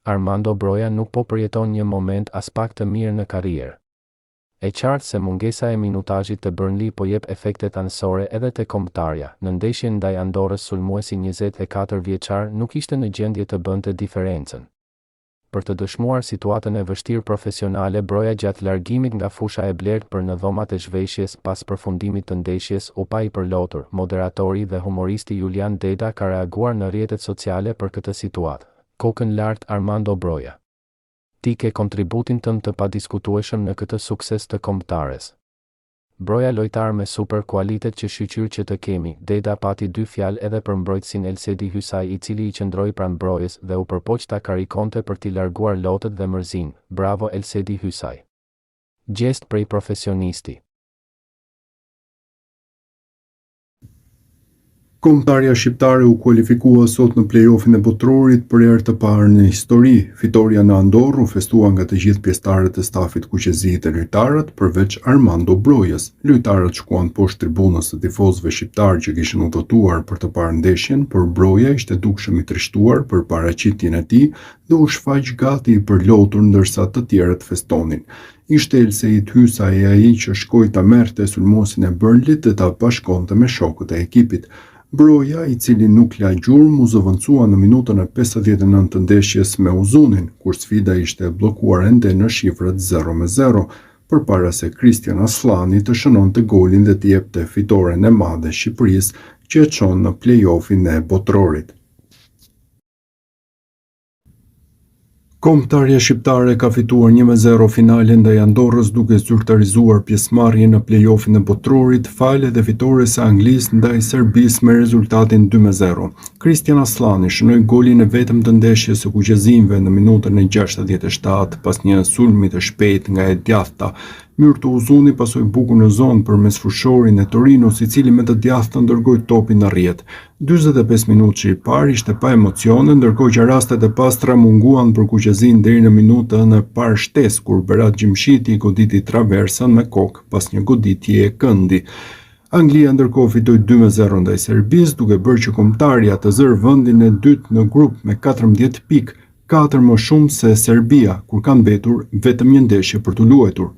Armando Broja nuk po përjeton një moment as pak të mirë në karrierë. E qartë se mungesa e minutazhit të Burnley po jep efektet anësore edhe te kombëtarja. Në ndeshjen ndaj Andorrës sulmuesi 24 vjeçar nuk ishte në gjendje të bënte diferencën. Për të dëshmuar situatën e vështirë profesionale, Broja gjatë largimit nga fusha e blerë për në dhomat e zhveshjes pas përfundimit të ndeshjes u pa i përlotur. Moderatori dhe humoristi Julian Deda ka reaguar në rrjetet sociale për këtë situatë. Kokën lart Armando Broja. Ti ke kontributin tënd të padiskutueshëm në këtë sukses të kombëtares. Broja lojtar me super kualitet që shqyqyr që të kemi. Deda pati 2 fjalë edhe për mbrojtësin Elsedi Hysaj i cili i qëndroi pranë Brojës dhe u përpoq ta karikonte për t'i larguar lotët dhe mërzin. Bravo Elsedi Hysaj. Gjest prej profesionisti. Kombëtarja shqiptare u kualifikua sot në play-offin e botrorit për herë të parë në histori. Fitoria në Andorrë u festua nga të gjithë pjesëtarët e stafit kuqezi të lojtarët, përveç Armando Brojës. Lojtarët shkuan poshtë tribunës të tifozëve shqiptar që kishin udhëtuar për të parë ndeshjen, por Broja ishte dukshëm i trishtuar për paraqitjen e tij dhe u shfaq gati i përlotur ndërsa të tjerët festonin. Ishte Elsedi Hysaj ai që shkoi ta merrte sulmuesin e Burnleyt dhe ta bashkonte me shokët e ekipit. Broja, i cili nuk la gjurmë, u zëvendësua në minutën e 59 të ndeshjes me Uzunin, kur sfida ishte bllokuar ende në shifrat 0-0, përpara se Kristian Aslani të shënonte golin dhe të jepte fitoren e madhe Shqipërisë që e çon në play-offin e botrorit. Kombëtarja shqiptare ka fituar 1-0 finalen ndaj Andorrës duke zyrtarizuar pjesëmarrjen në play-offin e botrorit, fal edhe fitores së Anglisë ndaj Serbisë me rezultatin 2-0. Kristian Aslani shënoi golin e vetëm të ndeshjes së kuqezimve në minutën e 67 pas një sulmi të shpejtë nga e djathta. Myrto Uzuni pasoi bukur në zonë për mesfushorin e Torinos, i cili me të djathtë ndërgoi topin në rrjet. 45 minutë që i parë ishte pa emocione, ndërkohë që rastet e pastra munguan për kuqezin deri në minutën e parë shtesë kur Berat Gjimshiti goditi traversën me kokë pas një goditje e këndi. Anglia ndërkohë fitoi 2-0 ndaj Serbisë, duke bërë që kombëtarja të zërë vendin e dytë në grup me 14 pikë, 4 më shumë se Serbia, kur ka mbetur vetëm një ndeshje për të luajtur.